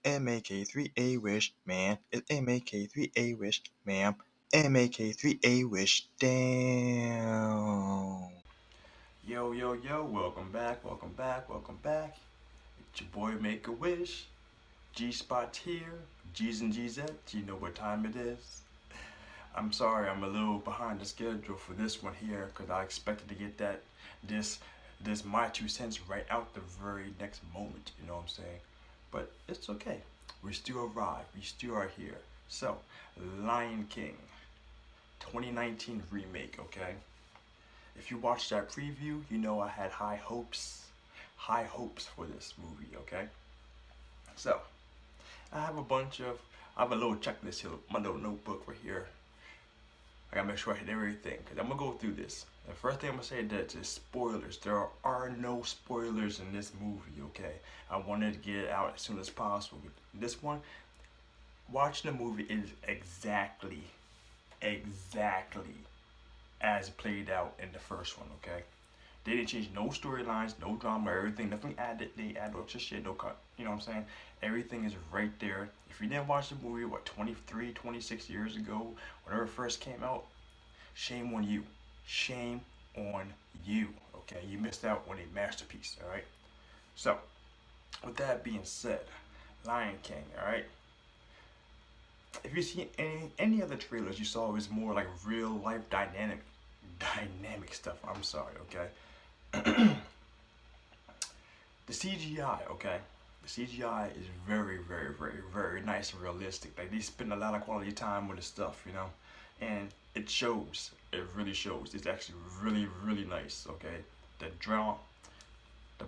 MAK3A wish, man. It's MAK3A wish, ma'am. MAK3A wish, damn. Yo, yo, yo, welcome back, welcome back, welcome back. It's your boy Make a Wish. G Spot here. G's and G's you know what time it is. I'm sorry, I'm a little behind the schedule for this one here because I expected to get this my 2 cents right out the very next moment, you know what I'm saying? But it's okay. We still arrived. We still are here. So, Lion King 2019 remake, okay? If you watched that preview, you know I had high hopes for this movie, okay? So, I have I have a little checklist here, my little notebook right here. I gotta make sure I hit everything, because I'm gonna go through this. The first thing I'm gonna say that is spoilers. There are no spoilers in this movie, okay? I wanted to get it out as soon as possible. This one, watching the movie is exactly as played out in the first one, okay? They didn't change no storylines, no drama, everything, nothing added, they added extra shit, no cut, you know what I'm saying? Everything is right there. If you didn't watch the movie, 23, 26 years ago, whenever it first came out, shame on you. Shame on you, okay? You missed out on a masterpiece, alright? So, with that being said, Lion King, alright? If you see any other trailers you saw, it was more like real life dynamic stuff. I'm sorry, okay? The CGI, okay? The CGI is very nice and realistic. Like, they spend a lot of quality time with the stuff, you know? And it shows. It really shows. It's actually really nice, okay? The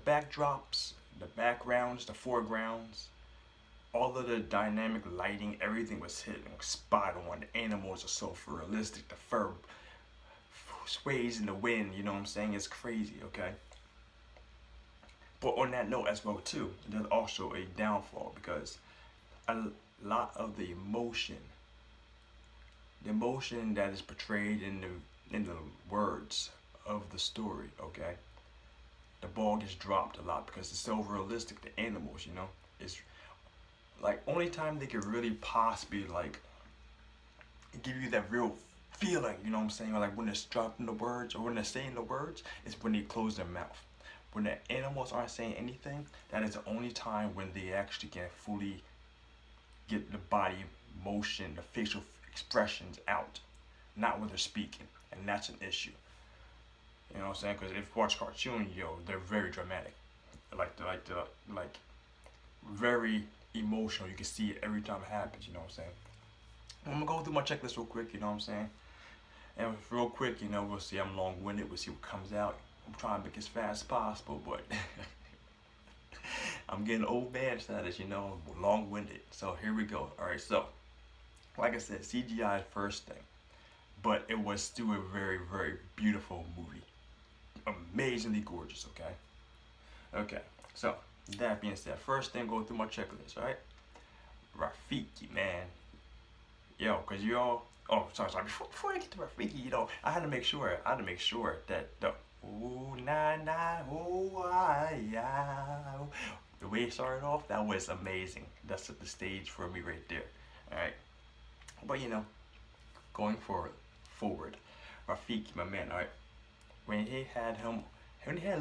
backdrops, the backgrounds, the foregrounds, all of the dynamic lighting, everything was hitting spot on. The animals are so realistic. The fur sways in the wind, you know what I'm saying? It's crazy, okay? But on that note as well too, there's also a downfall because a lot of the emotion that is portrayed in the words of the story, okay? The ball gets dropped a lot because it's so realistic. The animals, you know, it's like only time they could really possibly like give you that real feeling, you know what I'm saying? Or like when they're dropping the words or when they're saying the words, is when they close their mouth. When the animals aren't saying anything, that is the only time when they actually can fully get the body motion, the facial expressions out, not when they're speaking, and that's an issue. You know what I'm saying? Because if you watch cartoon, they're very dramatic, like very emotional. You can see it every time it happens. You know what I'm saying? I'm gonna go through my checklist real quick. You know what I'm saying? And real quick, we'll see. I'm long-winded. We'll see what comes out. I'm trying to make it as fast as possible, but I'm getting old man status, long-winded. So here we go. All right, so like I said, CGI first thing, but it was still a very beautiful movie, amazingly gorgeous. Okay. So that being said, first thing, go through my checklist. All right, Rafiki, man, yo, cause y'all. Oh, sorry. Before I get to Rafiki, I had to make sure that the ooh na na ooh the way it started off, that was amazing. That set the stage for me right there. All right, but going forward, Rafiki, my man. All right, when he had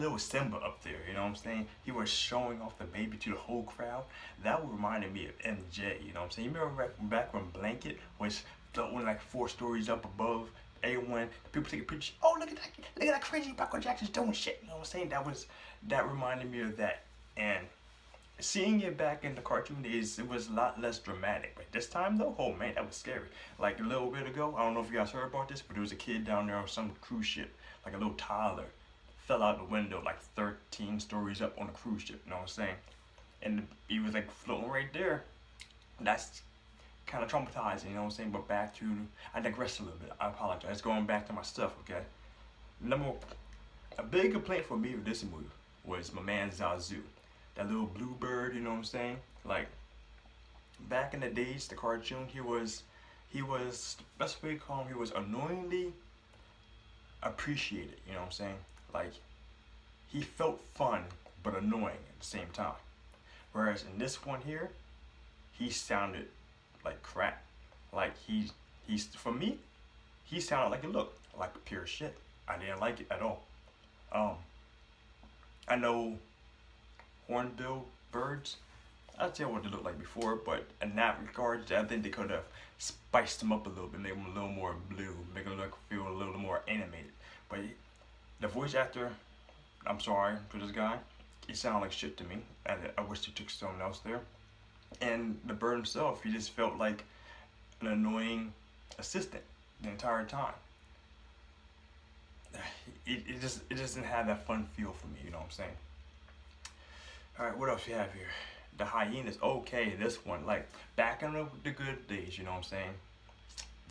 little Simba up there, you know what I'm saying? He was showing off the baby to the whole crowd. That reminded me of MJ, you know what I'm saying? You remember back when Blanket was floating like 4 stories up above everyone, people taking pictures. Oh, look at that crazy Michael Jackson's doing shit, you know what I'm saying? That reminded me of that. And seeing it back in the cartoon days, it was a lot less dramatic. But this time though, oh man, that was scary. Like a little bit ago, I don't know if you guys heard about this, but there was a kid down there on some cruise ship, like a little toddler, fell out the window like 13 stories up on a cruise ship, you know what I'm saying? And he was like floating right there. That's kind of traumatizing, you know what I'm saying? But I digress a little bit. I apologize. Going back to my stuff, okay? A big complaint for me with this movie was my man Zazu. That little blue bird, you know what I'm saying? Like, back in the days, the cartoon, he was, best way to call him, he was annoyingly appreciated, you know what I'm saying? Like, he felt fun, but annoying at the same time. Whereas in this one here, he sounded like crap. Like he's for me, he sounded like it looked like pure shit. I didn't like it at all. Um, I know hornbill birds. I'll tell you what they looked like before, but in that regard, I think they could have spiced them up a little bit, make them a little more blue, make them look feel a little more animated. But the voice actor, I'm sorry for this guy, he sounded like shit to me. And I wish they took someone else there. And the bird himself, he just felt like an annoying assistant the entire time. It just didn't have that fun feel for me, you know what I'm saying? Alright, what else we have here? The hyenas, okay, this one, like, back in the good days, you know what I'm saying?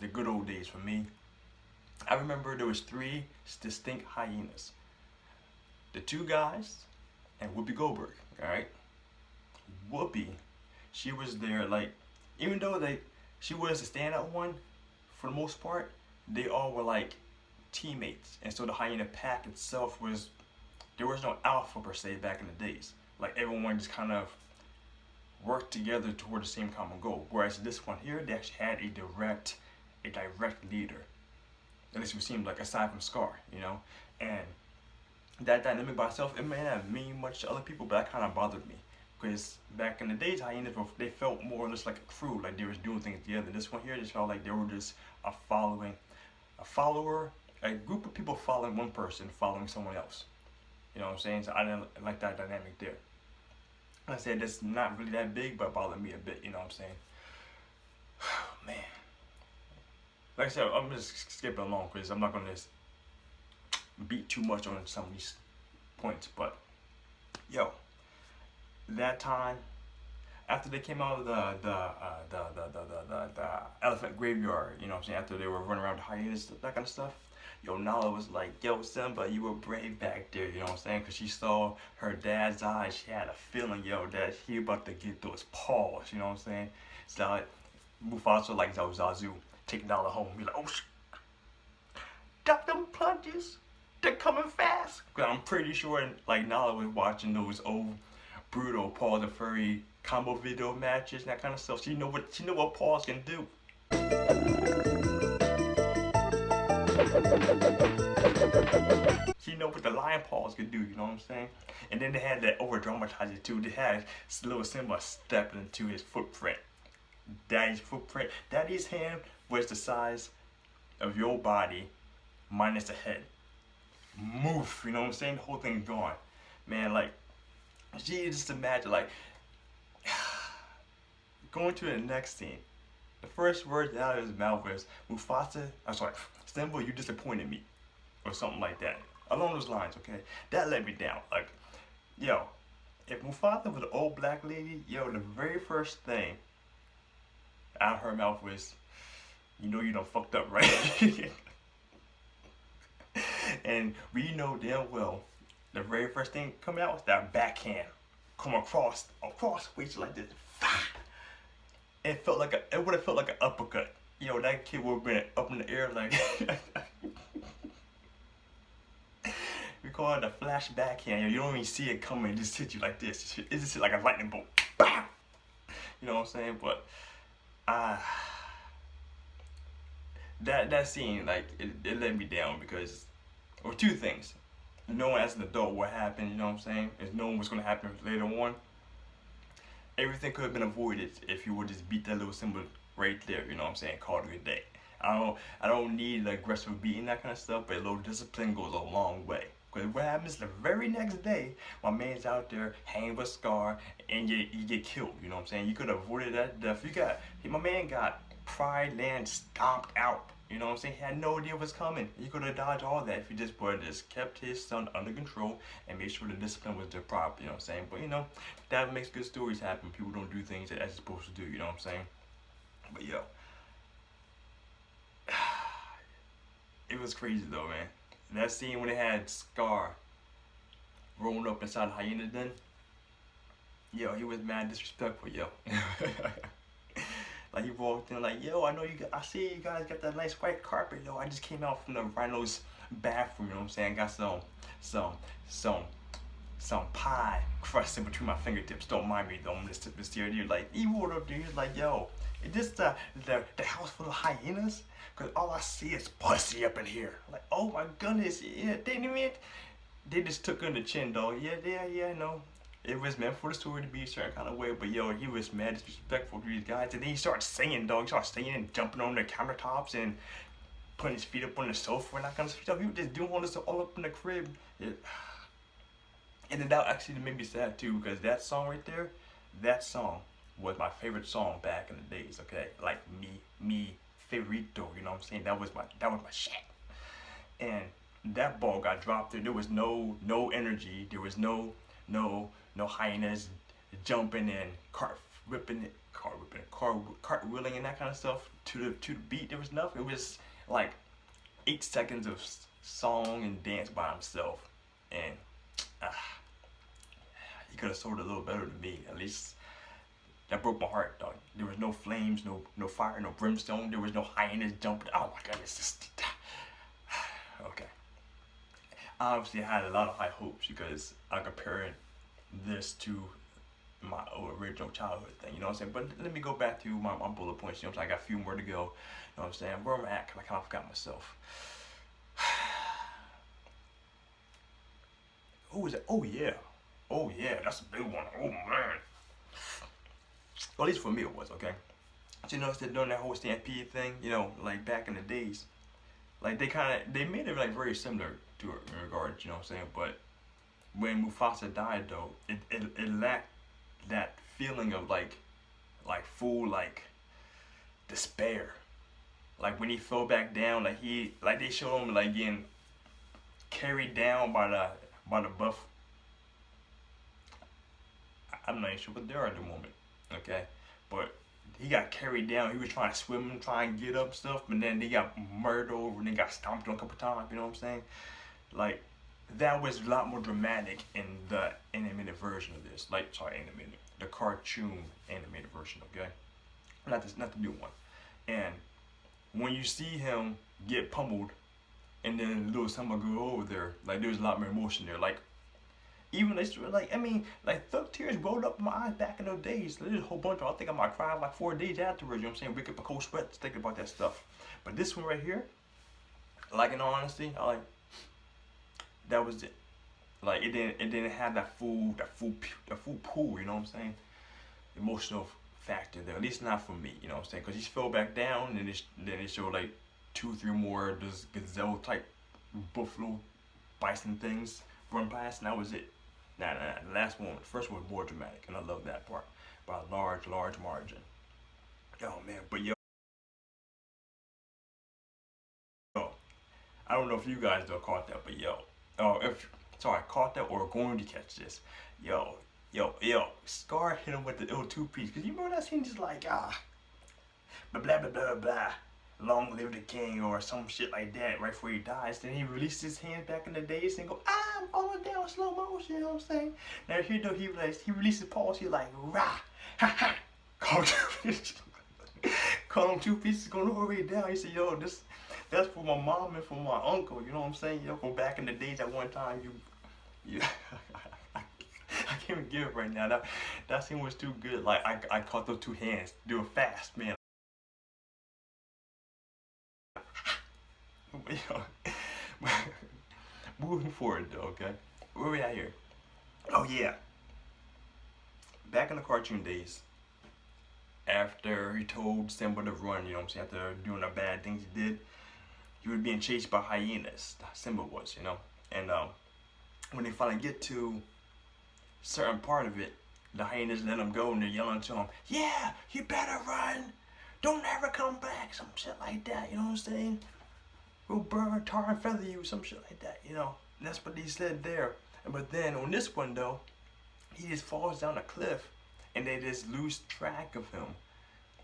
The good old days for me. I remember there was 3 distinct hyenas. The 2 guys and Whoopi Goldberg, alright? Whoopi, she was there, like, even though she was the standout one, for the most part, they all were like teammates. And so the hyena pack itself there was no alpha per se back in the days. Like everyone just kind of worked together toward the same common goal. Whereas this one here, they actually had a direct leader. At least it seemed like, aside from Scar, you know? And that dynamic by itself, it may not mean much to other people, but that kind of bothered me. Because back in the days, hyenas, they felt more or less like a crew, like they was doing things together. This one here just felt like they were just a follower, a group of people following one person, following someone else. You know what I'm saying? So I didn't like that dynamic there. Like I said, that's not really that big, but it bothered me a bit, you know what I'm saying? Man. Like I said, I'm just skipping along because I'm not going to beat too much on some of these points, but yo, that time after they came out of the elephant graveyard, you know what I'm saying, after they were running around the hyenas, that kind of stuff, yo, Nala was like, yo, Simba, you were brave back there, you know what I'm saying, because she saw her dad's eyes. She had a feeling, yo, that he about to get those paws, you know what I'm saying. So like, Mufasa, like Zazu, take Nala home, be like, oh, duck them plunges, they're coming fast. Cause I'm pretty sure, like, Nala was watching those old brutal Paul the Furry combo video matches and that kind of stuff. She know what paws can do. She know what the lion paws can do, you know what I'm saying? And then they had that over dramatizing too. They had little Simba stepping into his footprint. Daddy's footprint. Daddy's hand was the size of your body minus the head. Move, you know what I'm saying? The whole thing gone. Man, like, she just imagine, like, going to the next scene. The first words out of his mouth was, Simba, you disappointed me. Or something like that. Along those lines, okay? That let me down. Like, yo, if Mufasa was an old black lady, yo, the very first thing out of her mouth was, you know you done fucked up, right? And we know damn well, the very first thing coming out was that backhand. Come across, reach like this. It would have felt like an uppercut. Yo, that kid would have been up in the air like we call it a flash backhand. Yo, you don't even see it coming, it just hit you like this. It just hit like a lightning bolt. Bam! You know what I'm saying? But that scene, like, it let me down because, or 2 things. Knowing as an adult what happened, you know what I'm saying? And knowing what's gonna happen later on. Everything could have been avoided if you would just beat that little symbol right there, you know what I'm saying? Call it a day. I don't need the aggressive beating, that kind of stuff, but a little discipline goes a long way. Because what happens the very next day, my man's out there hanging with Scar and you get killed, you know what I'm saying? You could have avoided that death. My man got Pride Land stomped out. You know what I'm saying? He had no idea what's coming. He could have dodged all that if he just kept his son under control and made sure the discipline was there proper, you know what I'm saying? But you know, that makes good stories happen. People don't do things as they're supposed to do, you know what I'm saying? But yo, it was crazy though, man. That scene when they had Scar rolling up inside the hyena den, yo, he was mad disrespectful, yo. Like, he walked in like, yo, I see you guys got that nice white carpet, yo. I just came out from the rhino's bathroom, you know what I'm saying? I got some some pie crusting between my fingertips. Don't mind me though, I'm just sitting here. You're like, evil up there. He's like, yo, is this the house full of hyenas? Cause all I see is pussy up in here. Like, oh my goodness, yeah, they just took on the chin, dog. Yeah, no. It was meant for the story to be a certain kind of way, but yo, he was mad disrespectful to these guys. And then he started singing, dog. He started singing and jumping on the countertops and putting his feet up on the sofa and that kind of stuff. He was just doing all this all up in the crib. And then that actually made me sad too, because that song right there, that song was my favorite song back in the days. Okay, like me favorito. You know what I'm saying? That was my shit. And that ball got dropped there. There was no energy. There was no hyenas jumping and cartwheeling and that kind of stuff to the beat. There was nothing. It was like 8 seconds of song and dance by himself, and he could have sold it a little better than me. At least that broke my heart, dog. There was no flames, no fire, no brimstone. There was no hyenas jumping. Oh my goodness, just okay. Obviously, I had a lot of high hopes because I'm comparing this to my original childhood thing, you know what I'm saying? But let me go back to my bullet points, you know what I'm saying? I got a few more to go, you know what I'm saying? Where am I at? Cause I kind of forgot myself. Who was it? Oh yeah, that's a big one. Oh man. Well, at least for me it was, okay? So, you know, instead of doing that whole stampede thing, you know, like back in the days, like they made it like very similar to it in regards, you know what I'm saying? But when Mufasa died though, it lacked that feeling of like full like despair. Like when he fell back down, like they showed him like getting carried down by the buff. I'm not even sure what they are at the moment, okay? But he got carried down. He was trying to swim and try and get up stuff, but then they got murdered over and they got stomped on a couple times. You know what I'm saying? Like that was a lot more dramatic in the animated version of this. Like, sorry, animated, the cartoon animated version. Okay, not the new one. And when you see him get pummeled, and then little Summer go over there, like there's a lot more emotion there. Like even like I mean, like the tears rolled up my eyes back in those days. There's a whole bunch of. I think I might cry like 4 days afterwards. You know what I'm saying? Wicked cold sweats thinking about that stuff. But this one right here, like in all honesty, that was it. Like it didn't have that full pool. You know what I'm saying? Emotional factor there. At least not for me. You know what I'm saying? Because he fell back down, and then it showed like 2-3 more this gazelle type buffalo bison things run past, and that was it. Nah. The last one, the first one was more dramatic, and I love that part by a large margin. Oh man, but yo, I don't know if you guys though caught that, but yo, caught that or going to catch this, yo, Scar hit him with the ill 2-piece, cause you remember that scene, just like blah blah blah blah blah. Long live the king or some shit like that right before he dies. Then he released his hand back in the days and go, I'm falling down slow motion, you know what I'm saying? Now here though he released his paws, he like rah ha ha call him 2 pieces going all the way down. He said, yo, that's for my mom and for my uncle, you know what I'm saying? Yo, from back in the days at one time you I can't even give it right now. That scene was too good. Like I caught those 2 hands. They were fast, man. Moving forward though, okay? Where we at here? Oh yeah. Back in the cartoon days, after he told Simba to run, you know what I'm saying, after doing the bad things he did, he was being chased by hyenas. Simba was, you know? And when they finally get to a certain part of it, the hyenas let him go and they're yelling to him, yeah, you better run! Don't ever come back! Some shit like that, you know what I'm saying? We'll burn, tar, and feather you, some shit like that, you know. And that's what he said there. But then on this one though, he just falls down a cliff, and they just lose track of him,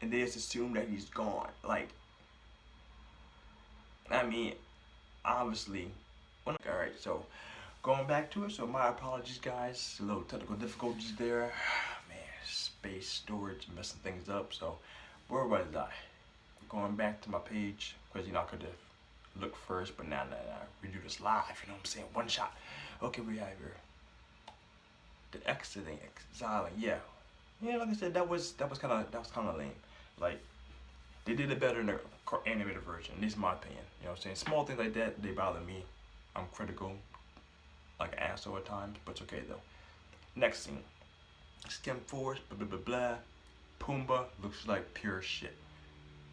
and they just assume that he's gone. Like, I mean, obviously. All right, so going back to it. So my apologies, guys. A little technical difficulties there. Man, space storage messing things up. So where was I? Going back to my page because I could have look first, but now we do this live, you know what I'm saying? One shot. Okay, we have here. The exiting, exiling, yeah. Yeah, like I said, that was kind of lame. Like they did it better in the animated version. At least in my opinion. You know what I'm saying? Small things like that they bother me. I'm critical, like an asshole at times, but it's okay though. Next scene. Skim Force, blah blah blah blah. Pumbaa looks like pure shit.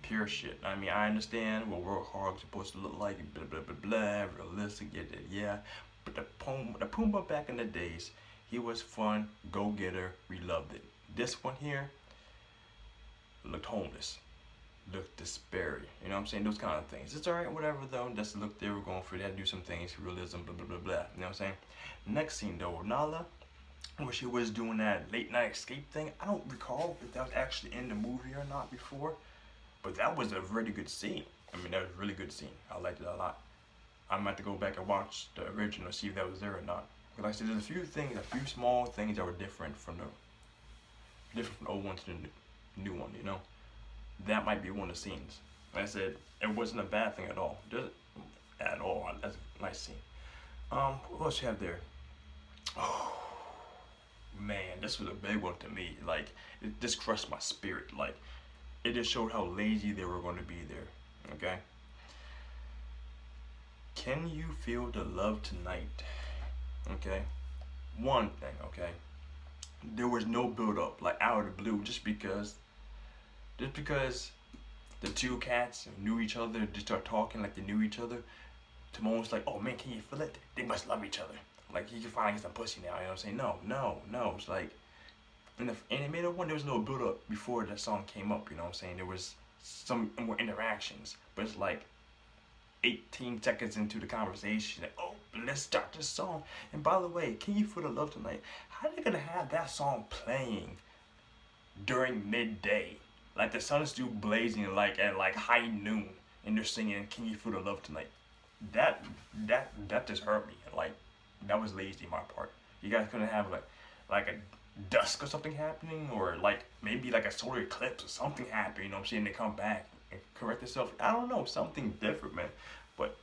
Pure shit. I mean, I understand what Warthog's supposed to look like, blah blah blah blah, realistic, yeah, yeah, yeah. But the Pumbaa back in the days, he was fun, go getter, we loved it. This one here looked homeless, looked despairing. You know what I'm saying? Those kind of things. It's alright, whatever though. That's the look they were going for. They had to do some things, realism, blah blah blah blah. You know what I'm saying? Next scene though, Nala, where she was doing that late night escape thing. I don't recall if that was actually in the movie or not before, but that was a really good scene. I mean, that was a really good scene. I liked it a lot. I might have to go back and watch the original, see if that was there or not. But like I said, there's a few things, a few small things that were different from the old one to the new one. You know, that might be one of the scenes. Like I said, it wasn't a bad thing at all. Just at all. That's a nice scene. What else you have there? Oh man, this was a big one to me. Like, it just crushed my spirit. Like, it just showed how lazy they were going to be there. Okay. Can you feel the love tonight? Okay. One thing. Okay. There was no build up, like out of the blue, just because the two cats knew each other, they start talking like they knew each other. Timon was like, oh man, can you feel it? They must love each other. Like, he can finally get some pussy now, you know what I'm saying? No. It's like, in the animated one, there was no build up before that song came up, you know what I'm saying? There was some more interactions, but it's like 18 seconds into the conversation, like, oh, let's start this song. And by the way, Can You Feel the Love Tonight? How are they gonna have that song playing during midday? Like, the sun is still blazing, like at like high noon, and they're singing Can You Feel the Love Tonight? That just hurt me. Like, that was lazy on my part. You guys couldn't have like a dusk or something happening, or like maybe like a solar eclipse or something happen, you know what I'm saying? They come back and correct themselves. I don't know, something different, man. But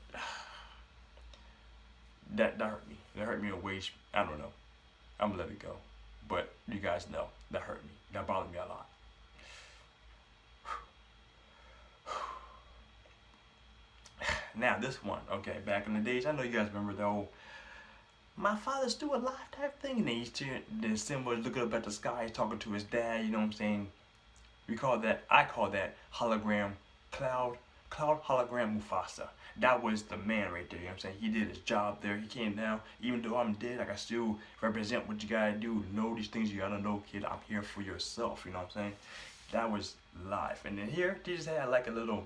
that hurt me. That hurt me in ways, I don't know. I'm gonna let it go. But you guys know, that hurt me. That bothered me a lot. Now this one, okay, back in the days, I know you guys remember the old "my father's still alive" type thing, and they used to, the Simba looking up at the sky talking to his dad, you know what I'm saying? I call that hologram cloud hologram Mufasa. That was the man right there, you know what I'm saying? He did his job there. He came down, even though I'm dead, I can still represent what you gotta do. Know these things you gotta know, kid. I'm here for yourself, you know what I'm saying? That was live. And then here, they just had like a little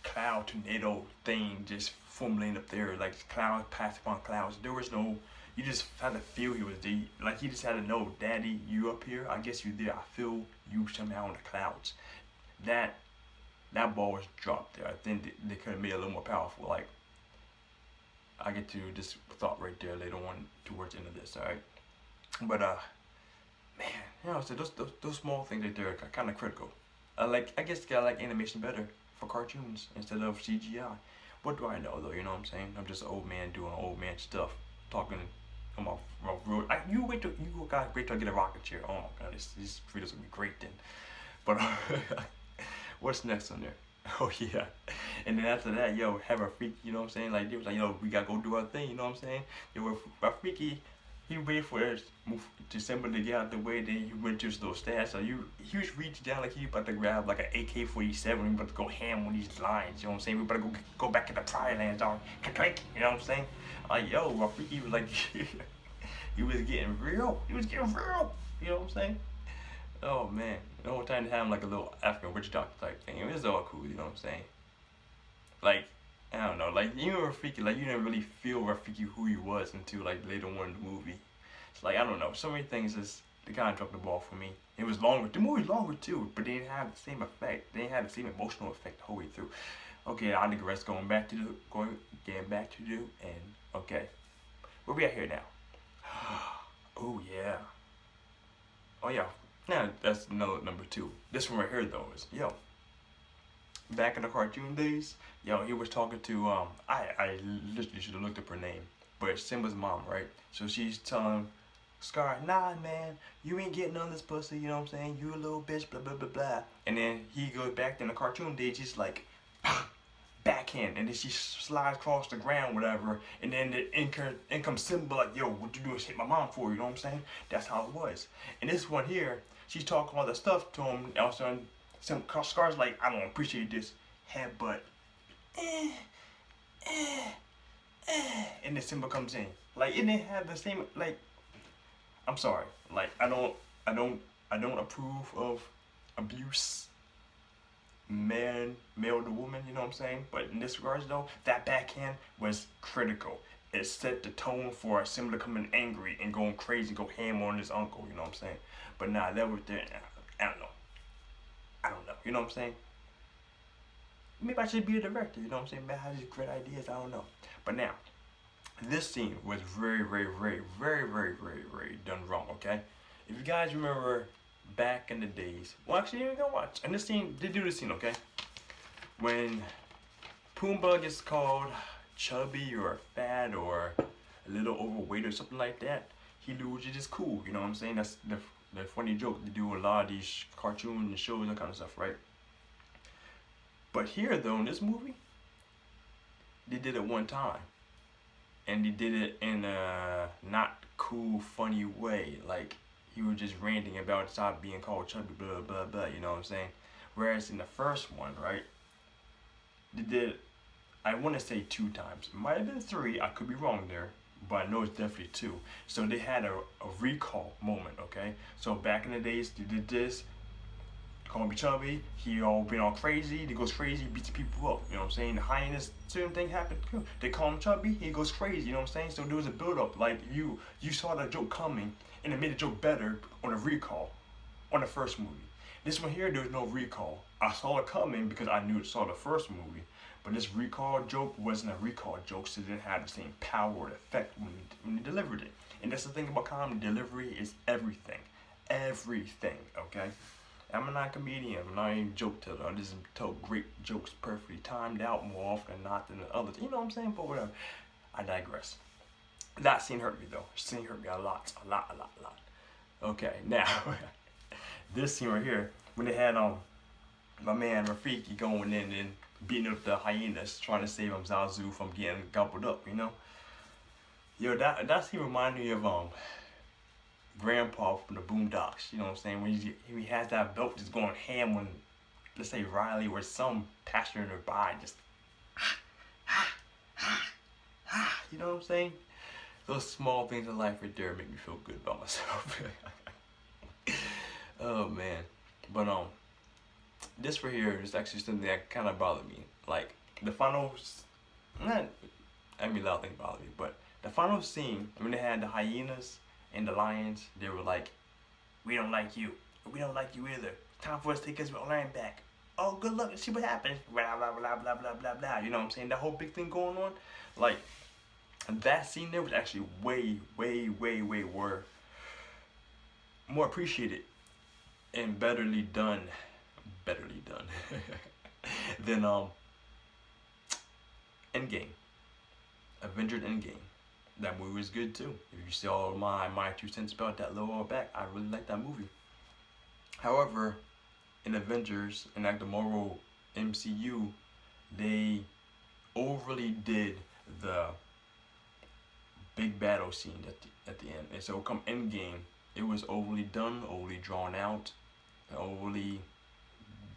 cloud tornado thing just formulating up there, like clouds passed upon clouds. There was no, you just had to feel he was there. Like, he just had to know, Daddy, you up here? I guess you there. I feel you somehow in the clouds. That ball was dropped there. I think they could have made it a little more powerful. Like, I get to this thought right there later on towards the end of this, alright? But man, you know, so those small things right there are kind of critical. I guess I like animation better for cartoons instead of CGI. What do I know though? You know what I'm saying? I'm just an old man doing old man stuff, talking on my road. You guys wait till I get a rocket chair. Oh my god, these videos will be great then. But what's next on there? Oh yeah, and then after that, yo, have a freak. You know what I'm saying? Like, they was like, yo, we gotta go do our thing. You know what I'm saying? Yo, our freaky. He waited for us December to get out the way. Then he went to his little stash. So he was reaching down like he about to grab like an AK-47. We about to go ham on these lines. You know what I'm saying? We about to go back in the Pride Lands, dog. Click. You know what I'm saying? Like, yo, Rafiki was like, he was getting real. You know what I'm saying? Oh man, the whole time to have him like a little African witch doctor type thing. It was all cool. You know what I'm saying? Like, I don't know, like, you know, Rafiki, like, you didn't really feel Rafiki who he was until like later on in the movie. It's like, I don't know, so many things they kind of dropped the ball for me. It was longer, the movie was longer too, but they didn't have the same effect. They didn't have the same emotional effect the whole way through. Okay, I digress. Getting back to do, and okay, where we at here now? Oh yeah, oh yeah. Now that's another number 2. This one right here though is, yo, back in the cartoon days, yo, he was talking to I literally should have looked up her name. but Simba's mom, right? So she's telling Scar, nah, man, you ain't getting on this pussy, you know what I'm saying? You a little bitch, blah, blah, blah, blah. And then he goes back in the cartoon days, he's like, backhand, and then she slides across the ground, whatever, and then in comes Simba, like, yo, what you doing hit my mom for, you know what I'm saying? That's how it was. And this one here, she's talking all the stuff to him, and all of a sudden, Scar's like, I don't appreciate this, headbutt, and then Simba comes in. Like, it didn't have the same, like, I'm sorry, like, I don't approve of abuse, male to woman, you know what I'm saying? But in this regards though, that backhand was critical. It set the tone for Simba to come in angry and going crazy, go ham on his uncle, you know what I'm saying? But nah, that was there, I don't know. You know what I'm saying? Maybe I should be a director, you know what I'm saying? Maybe I have these great ideas, I don't know. But now, this scene was very done wrong, okay? If you guys remember back in the days, well actually you're gonna watch, and this scene, they do this scene, okay? When Pumbaa gets called chubby or fat or a little overweight or something like that, he loses his cool, you know what I'm saying? That's the funny joke they do a lot of these cartoons and shows and that kind of stuff, right? But here though, in this movie, they did it one time. And they did it in a not cool, funny way. Like, he was just ranting about stop being called chubby, blah, blah, blah, you know what I'm saying? Whereas in the first one, right, they did, I want to say 2 times. It might have been 3, I could be wrong there, but I know it's definitely 2. So they had a recall moment, okay? So back in the days, they did this, call me chubby, he all been all crazy, he goes crazy, beats people up, you know what I'm saying? The hyenas, certain thing happened, they call him chubby, he goes crazy, you know what I'm saying? So there was a build up, like you saw the joke coming, and it made the joke better on a recall, on the first movie. This one here, there was no recall. I saw it coming because I saw the first movie, but this recall joke wasn't a recall joke, so it didn't have the same power or effect when they delivered it. And that's the thing about comedy, delivery is everything, okay? I'm not a comedian, I'm not even a joke teller. I just tell great jokes perfectly timed out more often than not than the others. You know what I'm saying? But whatever. I digress. That scene hurt me though. Scene hurt me a lot. Okay, now this scene right here, when they had my man Rafiki going in and beating up the hyenas, trying to save Zazu from getting gobbled up, you know? Yo, that scene reminded me of Grandpa from the Boondocks, you know what I'm saying? When he has that belt just going ham when, let's say, Riley or some passenger nearby just, you know what I'm saying? Those small things in life right there make me feel good about myself. Oh man, but this right here is actually something that kind of bothered me. Like the final, loud thing bothered me, but the final scene when they had the hyenas and the lions, they were like, we don't like you. We don't like you either. Time for us to take his land back. Oh, good luck and see what happens. Blah, blah, blah, blah, blah, blah, blah. You know what I'm saying? That whole big thing going on. Like, that scene there was actually way more appreciated and betterly done than Endgame. Avengers Endgame. That movie was good too. If you saw my 2 cents about that lower back, I really like that movie. However, in Avengers and like the Marvel MCU, they overly did the big battle scene at the end. And so come Endgame, it was overly done, overly drawn out, and overly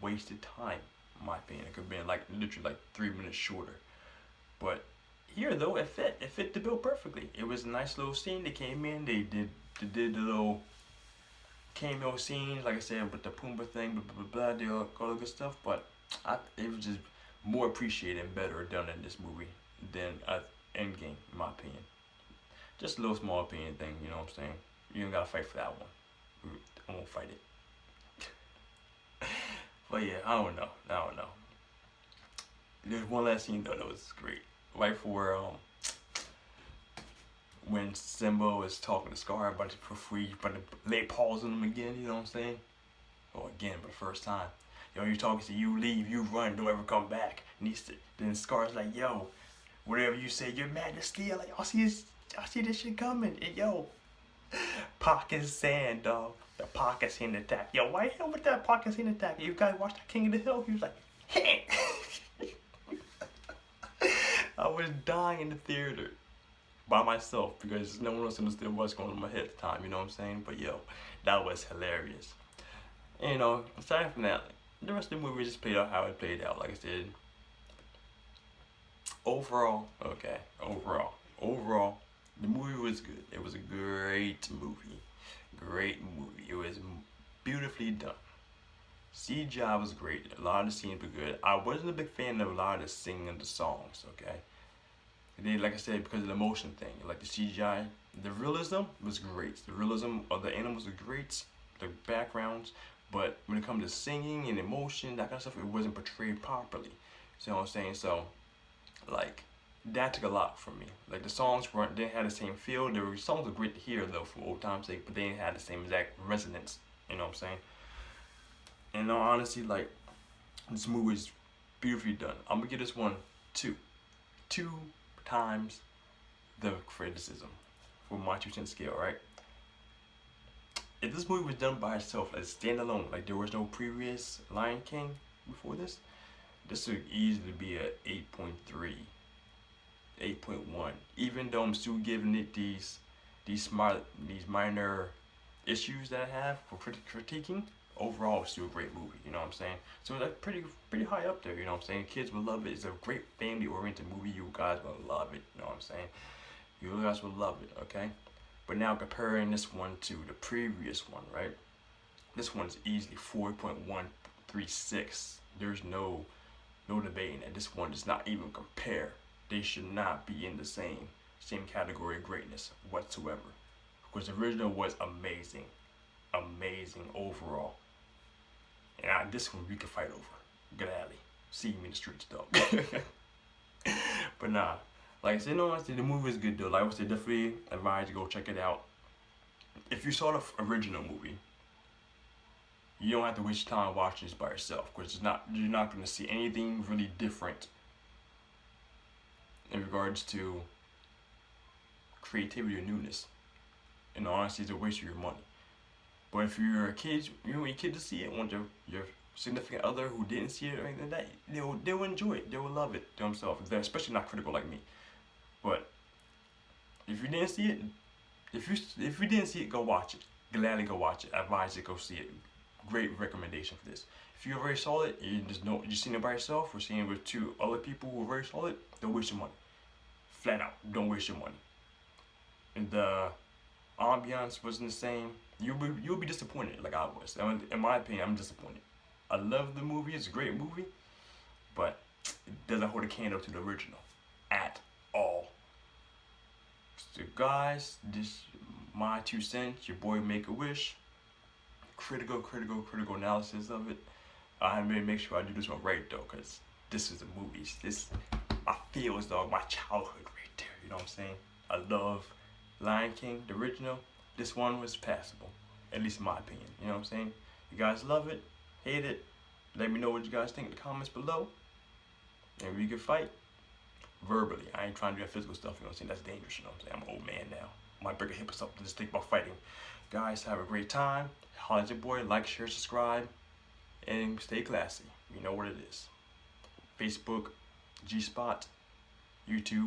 wasted time, in my opinion. It could have been like literally like 3 minutes shorter. But here though, it fit the bill perfectly. It was a nice little scene. They came in, they did the little cameo scenes, like I said, with the Pumbaa thing, blah blah blah, all the good stuff. But it was just more appreciated and better done in this movie than Endgame, in my opinion. Just a little small opinion thing, you know what I'm saying? You don't gotta fight for that one. I won't fight it. But yeah, I don't know. There's one last scene though that was great. Right for when Simba was talking to Scar about for free, but to lay paws on him again, you know what I'm saying? Or again, but the first time. Yo, you're talking to you, leave, you run, don't ever come back. And then Scar's like, yo, whatever you say, your majesty, like y'all see this shit coming. And yo, pocket sand, dog. The pocket sand attack. Yo, why hell with that pocket sand attack? You guys watched that King of the Hill? He was like, hey. I was dying in the theater by myself because no one else understood what's going on in my head at the time, you know what I'm saying? But yo, that was hilarious. And, you know, aside from that, the rest of the movie just played out how it played out. Like I said, overall, the movie was good. It was a great movie. Great movie. It was beautifully done. CGI was great. A lot of the scenes were good. I wasn't a big fan of a lot of the singing of the songs, okay? They, like I said, because of the emotion thing, like the CGI, the realism was great. The realism of the animals was great, the backgrounds, but when it comes to singing and emotion, that kind of stuff, it wasn't portrayed properly. See what I'm saying? So, like, that took a lot from me. Like, the songs didn't have the same feel. The songs were great to hear, though, for old time's sake, but they didn't have the same exact resonance. You know what I'm saying? And in all honesty, like, this movie is beautifully done. I'm gonna give this one 2 times the criticism for my 2-cent scale, right? If this movie was done by itself as standalone, like there was no previous Lion King before this would easily be a 8.3, 8.1. Even though I'm still giving it these minor issues that I have for critiquing, overall it's still a great movie, you know what I'm saying? So that's pretty high up there, you know what I'm saying? Kids will love it. It's a great family-oriented movie. You guys will love it, you know what I'm saying? You guys will love it, okay? But now comparing this one to the previous one, right? This one's easily 4.136. There's no debating that. This one does not even compare. They should not be in the same category of greatness whatsoever. Because the original was amazing overall. And this one we could fight over gladly. See me in the streets, dog. But nah, like I said, no, I said the movie is good though. Like I said, definitely advise you go check it out. If you saw the original movie, you don't have to waste your time watching this by yourself, because you're not going to see anything really different in regards to creativity or newness. And honestly, it's a waste of your money. But if you're a kid, you want your kid to see it, want your significant other who didn't see it or anything like that, they'll enjoy it. They will love it themselves. They're especially not critical like me. But if you didn't see it, if you didn't see it, go watch it. Gladly go watch it. I advise you to go see it. Great recommendation for this. If you already saw it, you're seeing it by yourself or seeing it with 2 other people who already saw it, don't waste your money. Flat out, don't waste your money. And the ambiance wasn't the same. You'll be disappointed like I was. In my opinion, I'm disappointed. I love the movie. It's a great movie, but it doesn't hold a candle to the original at all. So guys, this my 2 cents. Your boy Make-A-Wish. Critical analysis of it. I made make sure I do this one right though, cause this is the movies. This I feel as though my childhood right there. You know what I'm saying? I love Lion King, the original. This one was passable, at least in my opinion. You know what I'm saying? You guys love it, hate it. Let me know what you guys think in the comments below. And we can fight verbally. I ain't trying to do that physical stuff. You know what I'm saying? That's dangerous. You know what I'm saying? I'm an old man now. Might break a hip or something. Just think about fighting. Guys, have a great time. Holla at your boy. Like, share, subscribe, and stay classy. You know what it is. Facebook, G-Spot, YouTube.